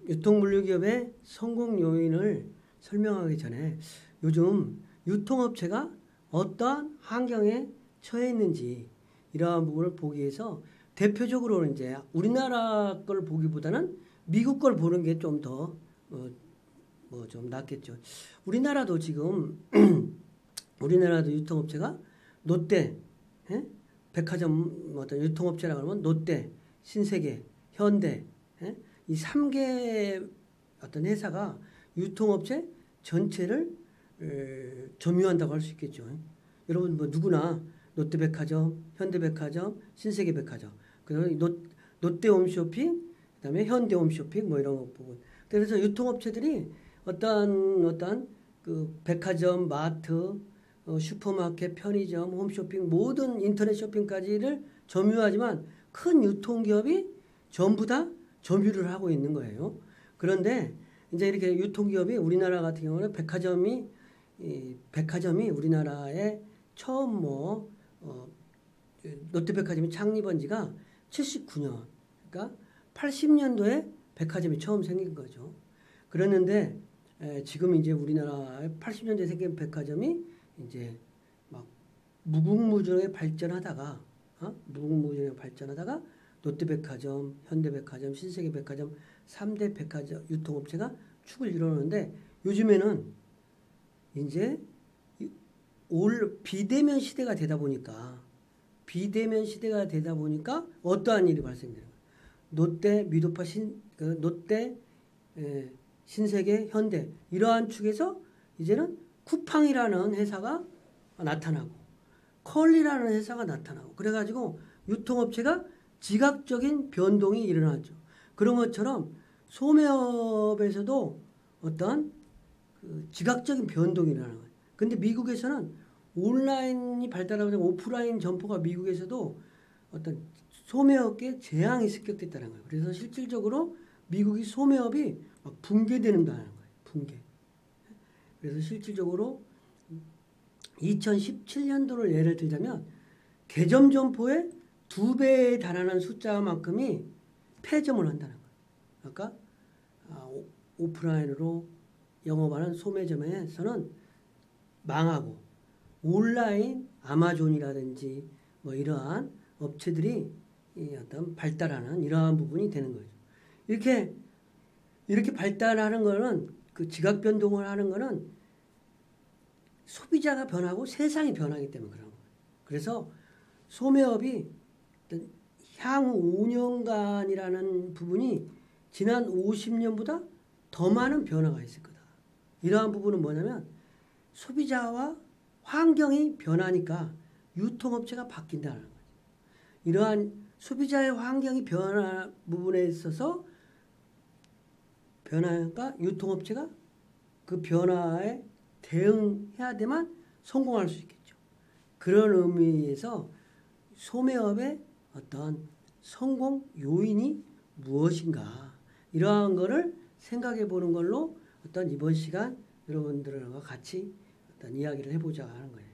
유통물류기업의 성공 요인을 설명하기 전에 요즘 유통업체가 어떠한 환경에 처해 있는지 이러한 부분을 보기 위해서 대표적으로는 이제 우리나라 걸 보기보다는 미국 걸 보는 게 좀 더 좀 낫겠죠. 우리나라도 지금 우리나라도 유통업체가 롯데, 예? 백화점 어떤 유통업체라고 하면 롯데, 신세계, 현대, 예? 이 3개 어떤 회사가 유통업체 전체를 점유한다고 할 수 있겠죠. 여러분 뭐 누구나 롯데백화점, 현대백화점, 신세계백화점, 그리고 롯데홈쇼핑, 그다음에 현대홈쇼핑 뭐 이런 부분. 그래서 유통업체들이 어떤 그 백화점, 마트, 슈퍼마켓, 편의점, 홈쇼핑 모든 인터넷 쇼핑까지를 점유하지만 큰 유통기업이 전부 다 점유를 하고 있는 거예요. 그런데 이제 이렇게 유통기업이 우리나라 같은 경우는 백화점이 우리나라에 처음 롯데백화점이 창립한 지가 79년, 그러니까 80년도에 백화점이 처음 생긴 거죠. 그랬는데 지금 이제 우리나라에 80년대에 생긴 백화점이 이제 막 무궁무진하게 발전하다가 롯데백화점, 현대백화점, 신세계백화점 3대 백화점 유통업체가 축을 이루는데 요즘에는 이제 비대면 시대가 되다 보니까 어떠한 일이 발생되는 거예요. 롯데, 미도파, 롯데, 신세계, 현대 이러한 축에서 이제는 쿠팡이라는 회사가 나타나고 컬리라는 회사가 나타나고 그래가지고 유통업체가 지각적인 변동이 일어났죠. 그런 것처럼 소매업에서도 어떤 지각적인 변동이 일어나는 거예요. 근데 미국에서는 온라인이 발달하고 오프라인 점포가 미국에서도 어떤 소매업계에 재앙이 습격됐다는 거예요. 그래서 실질적으로 미국이 소매업이 막 붕괴되는다는 거예요. 붕괴. 그래서 실질적으로 2017년도를 예를 들자면 개점 점포의 2배에 달하는 숫자만큼이 폐점을 한다는 거예요. 그러니까 오프라인으로 영업하는 소매점에서는 망하고 온라인 아마존이라든지 뭐 이러한 업체들이 어떤 발달하는 이러한 부분이 되는 거죠. 이렇게 발달하는 거는 그 지각 변동을 하는 거는 소비자가 변하고 세상이 변하기 때문에 그런 거예요. 그래서 소매업이 향후 5년간이라는 부분이 지난 50년보다 더 많은 변화가 있을 거다. 이러한 부분은 뭐냐면 소비자와 환경이 변하니까 유통업체가 바뀐다는 거죠. 이러한 소비자의 환경이 변화 부분에 있어서 변화니까 유통업체가 그 변화에 대응해야 되만 성공할 수 있겠죠. 그런 의미에서 소매업의 어떤 성공 요인이 무엇인가 이러한 거를 생각해 보는 걸로 어떤 이번 시간 여러분들과 같이 어떤 이야기를 해보자 하는 거예요.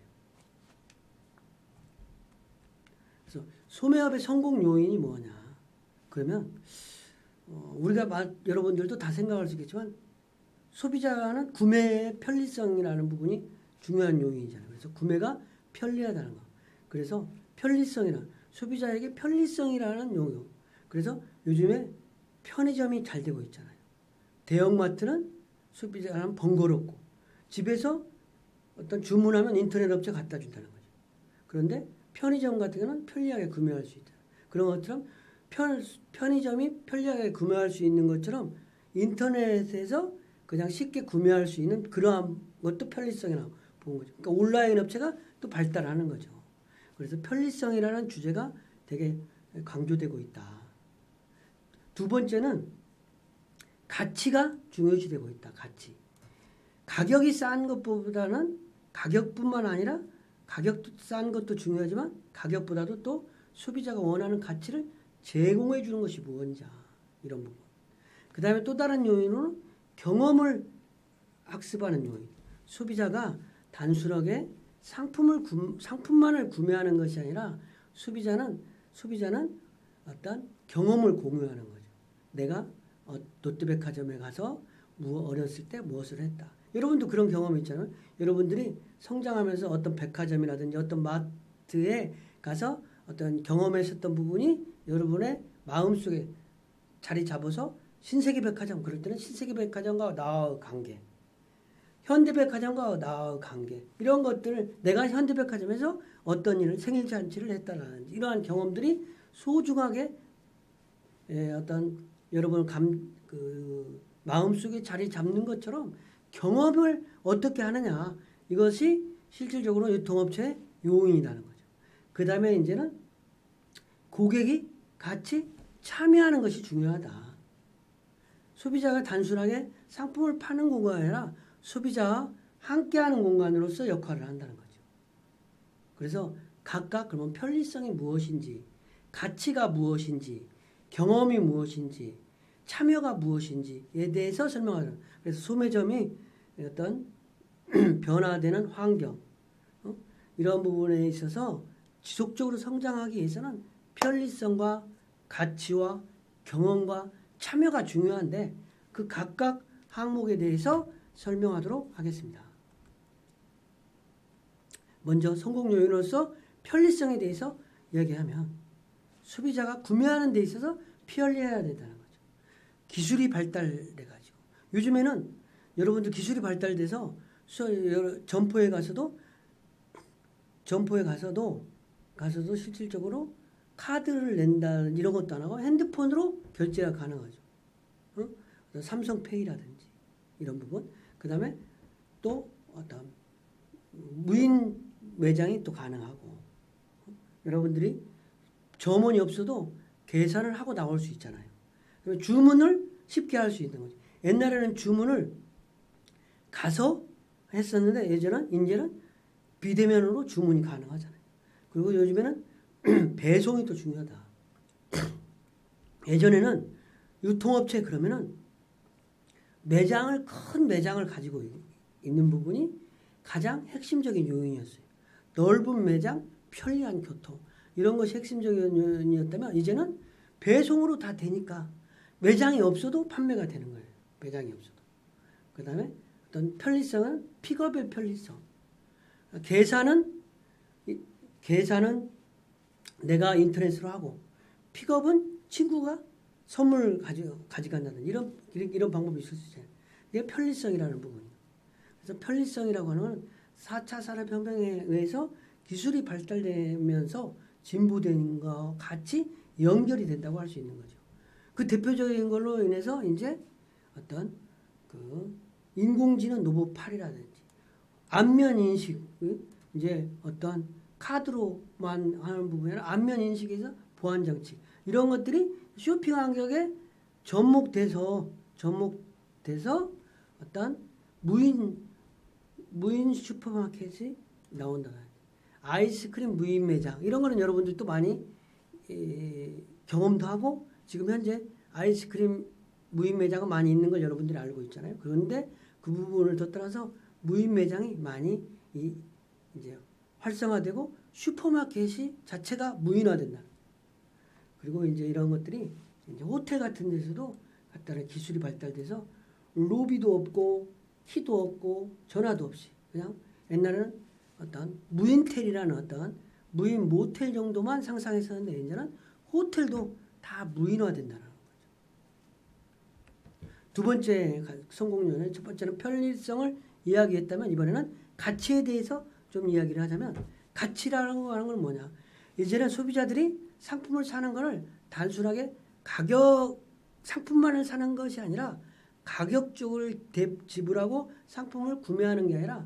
그래서 소매업의 성공 요인이 뭐냐? 그러면 우리가 여러분들도 다 생각할 수 있겠지만 소비자는 구매의 편리성이라는 부분이 중요한 요인이잖아요. 그래서 구매가 편리하다는 거. 그래서 편리성이란 소비자에게 편리성이라는 용어. 그래서 요즘에 편의점이 잘 되고 있잖아요. 대형마트는 소비자는 번거롭고 집에서 어떤 주문하면 인터넷 업체 갖다 준다는 거죠. 그런데 편의점 같은 경우는 편리하게 구매할 수 있다. 그런 것처럼 편의점이 편리하게 구매할 수 있는 것처럼 인터넷에서 그냥 쉽게 구매할 수 있는 그러한 것도 편리성이라고 보는 거죠. 그러니까 온라인 업체가 또 발달하는 거죠. 그래서 편리성이라는 주제가 되게 강조되고 있다. 두 번째는 가치가 중요시되고 있다. 가치. 가격이 싼 것보다는 가격뿐만 아니라 가격도 싼 것도 중요하지만 가격보다도 또 소비자가 원하는 가치를 제공해 주는 것이 무엇인지 이런 부분. 그 다음에 또 다른 요인은 경험을 학습하는 요인. 소비자가 단순하게 상품만을 구매하는 것이 아니라 소비자는 어떤 경험을 공유하는 거죠. 내가 롯데백화점에 가서 어렸을 때 무엇을 했다. 여러분도 그런 경험이 있잖아요. 여러분들이 성장하면서 어떤 백화점이라든지 어떤 마트에 가서 어떤 경험하셨던 부분이 여러분의 마음속에 자리 잡아서 신세계백화점, 그럴 때는 신세계백화점과 나의 관계, 현대백화점과 나의 관계, 이런 것들을 내가 현대백화점에서 어떤 일을 생일잔치를 했다라든지 이러한 경험들이 소중하게 어떤 여러분 마음속에 자리 잡는 것처럼 경험을 어떻게 하느냐, 이것이 실질적으로 유통업체의 요인이라는 거죠. 그 다음에 이제는 고객이 같이 참여하는 것이 중요하다. 소비자가 단순하게 상품을 파는 공간이 아니라 소비자와 함께하는 공간으로서 역할을 한다는 거죠. 그래서 각각 그러면 편리성이 무엇인지, 가치가 무엇인지, 경험이 무엇인지, 참여가 무엇인지에 대해서 설명하는. 그래서 소매점이 어떤 변화되는 환경, 이런 부분에 있어서 지속적으로 성장하기 위해서는 편리성과 가치와 경험과 참여가 중요한데 그 각각 항목에 대해서 설명하도록 하겠습니다. 먼저 성공 요인으로서 편리성에 대해서 이야기하면 소비자가 구매하는 데 있어서 편리해야 된다는 거죠. 기술이 발달돼가지고 요즘에는 여러분들 기술이 발달돼서 점포에 가서도 실질적으로 카드를 낸다는 이런 것도 안 하고 핸드폰으로 결제가 가능하죠. 삼성페이라든지 이런 부분. 그 다음에 또 어떤 무인 매장이 또 가능하고 여러분들이 점원이 없어도 계산을 하고 나올 수 있잖아요. 그러면 주문을 쉽게 할 수 있는 거죠. 옛날에는 주문을 가서 했었는데 이제는 비대면으로 주문이 가능하잖아요. 그리고 요즘에는 배송이 또 중요하다. 예전에는 유통업체 그러면은 큰 매장을 가지고 있는 부분이 가장 핵심적인 요인이었어요. 넓은 매장, 편리한 교통 이런 것이 핵심적인 요인이었다면 이제는 배송으로 다 되니까 매장이 없어도 판매가 되는 거예요. 매장이 없어도. 그 다음에 어떤 편리성은 픽업의 편리성. 계산은 내가 인터넷으로 하고 픽업은 친구가 선물을 가져간다는 이런 방법이 있을 수 있어요. 이게 편리성이라는 부분이에요. 그래서 편리성이라고 하는 건 4차 산업혁명에 의해서 기술이 발달되면서 진보되는 거 같이 연결이 된다고 할 수 있는 거죠. 그 대표적인 걸로 인해서 이제 어떤 인공지능 로봇팔이라든지 안면 인식, 이제 어떤 카드로만 하는 부분이 아니라 안면 인식에서 보안 장치 이런 것들이 쇼핑 환경에 접목돼서 어떤 무인 슈퍼마켓이 나온다. 아이스크림 무인 매장 이런 거는 여러분들도 많이 경험도 하고 지금 현재 아이스크림 무인 매장은 많이 있는 걸 여러분들이 알고 있잖아요. 그런데 그 부분을 더 따라서 무인 매장이 많이 이제 활성화되고 슈퍼마켓이 자체가 무인화된다. 그리고 이제 이런 것들이 이제 호텔 같은 데서도 간단한 기술이 발달돼서 로비도 없고 키도 없고 전화도 없이 그냥 옛날에는 어떤 무인텔이라는 어떤 무인 모텔 정도만 상상했었는데 이제는 호텔도 다 무인화된다는 거죠. 두 번째 성공 요인, 첫 번째는 편리성을 이야기했다면 이번에는 가치에 대해서 좀 이야기를 하자면 가치라고 하는 건 뭐냐? 이제는 소비자들이 상품을 사는 것을 단순하게 상품만을 사는 것이 아니라 가격 쪽을 지불하고 상품을 구매하는 게 아니라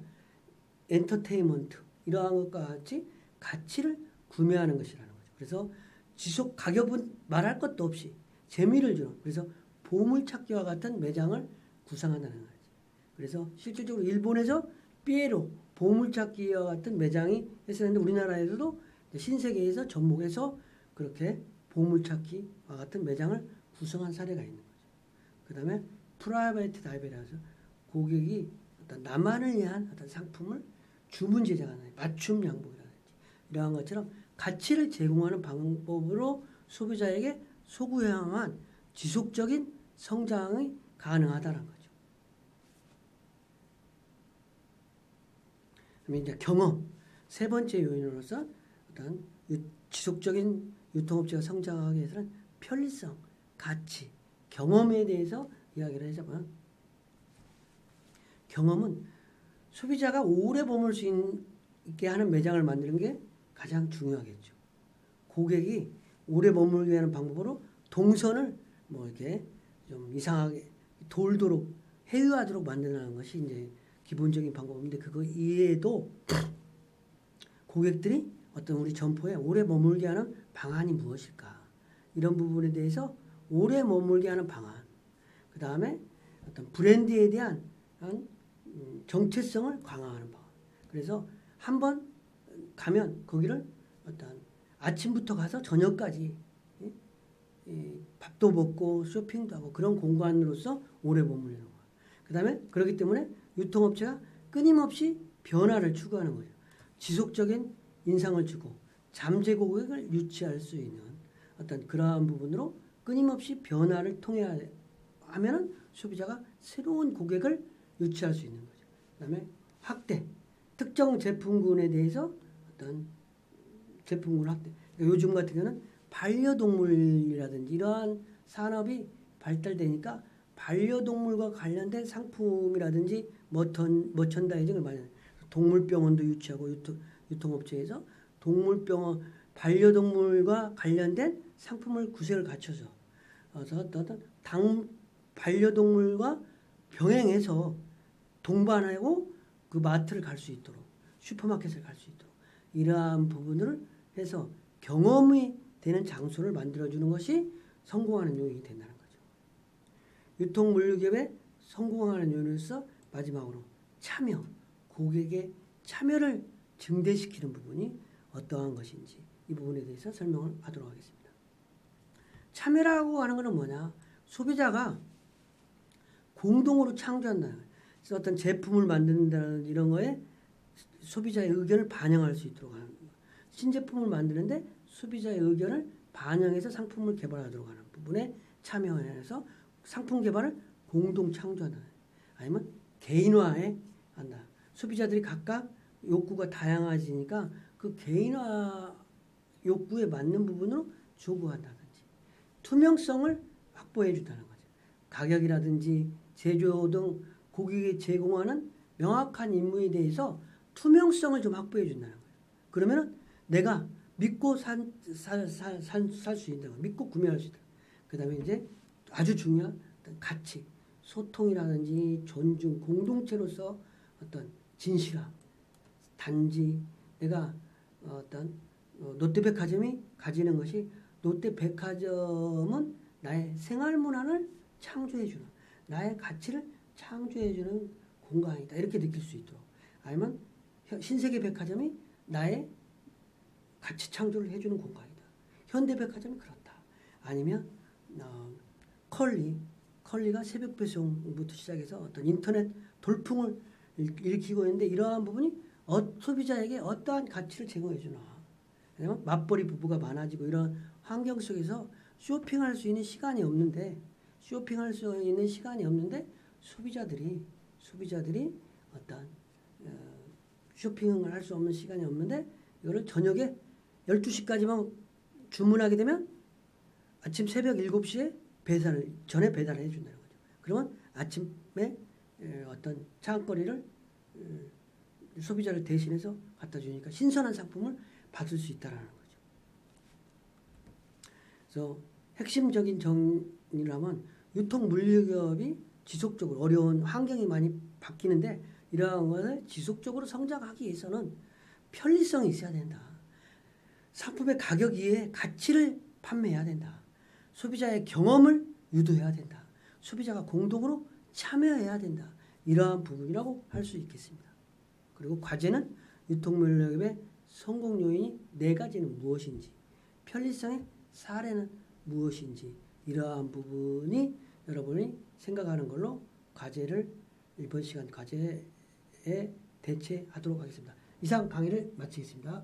엔터테인먼트 이러한 것과 같이 가치를 구매하는 것이라는 거죠. 그래서 가격은 말할 것도 없이 재미를 주는 그래서 보물찾기와 같은 매장을 구상한다는 거죠. 그래서 실질적으로 일본에서 삐에로 보물찾기와 같은 매장이 했었는데 우리나라에서도 신세계에서 접목해서 그렇게 보물찾기와 같은 매장을 구성한 사례가 있는 거죠. 그 다음에 프라이베이트 다이베라서 고객이 어떤 나만을 위한 어떤 상품을 주문 제작하는 맞춤 양복이라든지 이러한 것처럼 가치를 제공하는 방법으로 소비자에게 소구형한 지속적인 성장이 가능하다는 거죠. 그러면 이제 경험, 세 번째 요인으로서 어떤 지속적인 유통업체가 성장하기 위해서는 편리성, 가치, 경험에 대해서 이야기를 하자면, 경험은 소비자가 오래 머물 수 있게 하는 매장을 만드는 게 가장 중요하겠죠. 고객이 오래 머물게 하는 방법으로 동선을 뭐 이렇게 좀 이상하게 돌도록 해유하도록 만드는 것이 이제 기본적인 방법인데, 그거 이외에도 고객들이 어떤 우리 점포에 오래 머물게 하는 방안이 무엇일까? 이런 부분에 대해서 오래 머물게 하는 방안. 그 다음에 어떤 브랜드에 대한 정체성을 강화하는 방안. 그래서 한번 가면 거기를 어떤 아침부터 가서 저녁까지 밥도 먹고 쇼핑도 하고 그런 공간으로서 오래 머무르는 거예요. 그 다음에 그렇기 때문에 유통업체가 끊임없이 변화를 추구하는 거죠. 지속적인 인상을 주고 잠재 고객을 유치할 수 있는 어떤 그러한 부분으로 끊임없이 변화를 통해 하면은 소비자가 새로운 고객을 유치할 수 있는 거죠. 그 다음에 확대, 특정 제품군에 대해서 어떤 제품군 확대. 요즘 같은 경우는 반려동물이라든지 이러한 산업이 발달되니까 반려동물과 관련된 상품이라든지 머천다이징을 많이 해요. 동물병원도 유치하고 유통업체에서 동물병원, 반려동물과 관련된 상품을 구색을 갖춰서 어떤 반려동물과 병행해서 동반하고 그 마트를 갈 수 있도록, 슈퍼마켓을 갈 수 있도록 이러한 부분을 해서 경험이 되는 장소를 만들어주는 것이 성공하는 요인이 된다는 거죠. 유통물류기업의 성공하는 요인으로서 마지막으로 참여, 고객의 참여를 증대시키는 부분이 어떠한 것인지 이 부분에 대해서 설명을 하도록 하겠습니다. 참여라고 하는 것은 뭐냐? 소비자가 공동으로 창조한다는 거예요. 그래서 어떤 제품을 만든다는 이런 거에 소비자의 의견을 반영할 수 있도록 하는 거예요. 신제품을 만드는데 소비자의 의견을 반영해서 상품을 개발하도록 하는 부분에 참여해서 상품 개발을 공동 창조한다. 아니면 개인화에 한다. 소비자들이 각각 욕구가 다양해지니까 그 개인화 욕구에 맞는 부분으로 조구한다든지 투명성을 확보해 준다는 거죠. 가격이라든지 제조 등 고객이 제공하는 명확한 임무에 대해서 투명성을 좀 확보해 준다는 거예요. 그러면 내가 믿고 살 수 있는 거, 믿고 구매할 수 있다. 그 다음에 이제 아주 중요한 가치, 소통이라든지 존중, 공동체로서 어떤 진실함, 단지 내가 어떤 롯데백화점이 가지는 것이 롯데백화점은 나의 생활 문화를 창조해주는, 나의 가치를 창조해주는 공간이다. 이렇게 느낄 수 있도록. 아니면 신세계백화점이 나의 가치 창조를 해주는 공간이다. 현대백화점이 그렇다. 아니면 컬리가 새벽 배송부터 시작해서 어떤 인터넷 돌풍을 일으키고 있는데 이러한 부분이 소비자에게 어떠한 가치를 제공해 주나. 왜냐면 맞벌이 부부가 많아지고 이런 환경 속에서 쇼핑할 수 있는 시간이 없는데 소비자들이 어떤 쇼핑을 할 수 없는 시간이 없는데 이거를 저녁에 12시까지만 주문하게 되면 아침 새벽 7시에 전에 배달을 해준다는 거죠. 그러면 아침에 어떤 장거리를 소비자를 대신해서 갖다 주니까 신선한 상품을 받을 수 있다는 거죠. 그래서 핵심적인 정리라면 유통물류기업이 지속적으로 어려운 환경이 많이 바뀌는데 이러한 것을 지속적으로 성장하기 위해서는 편리성이 있어야 된다. 상품의 가격 이외에 가치를 판매해야 된다. 소비자의 경험을 유도해야 된다. 소비자가 공동으로 참여해야 된다. 이러한 부분이라고 할 수 있겠습니다. 그리고 과제는 유통물류기업의 성공 요인이 4가지는 무엇인지, 편리성의 사례는 무엇인지 이러한 부분이 여러분이 생각하는 걸로 과제를 이번 시간 과제에 대체하도록 하겠습니다. 이상 강의를 마치겠습니다.